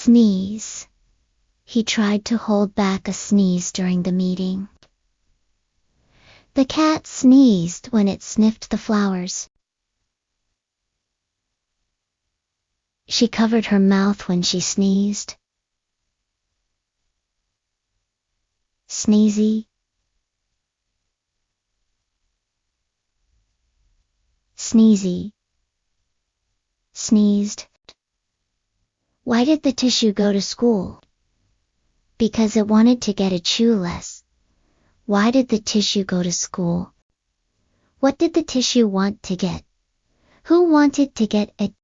Sneeze. He tried to hold back a sneeze during the meeting. The cat sneezed when it sniffed the flowers. She covered her mouth when she sneezed. Sneezy. Sneezy. Sneezed. Why did the tissue go to school? Because it wanted to get a-choo-ls. Why did the tissue go to school? What did the tissue want to get? Who wanted to get a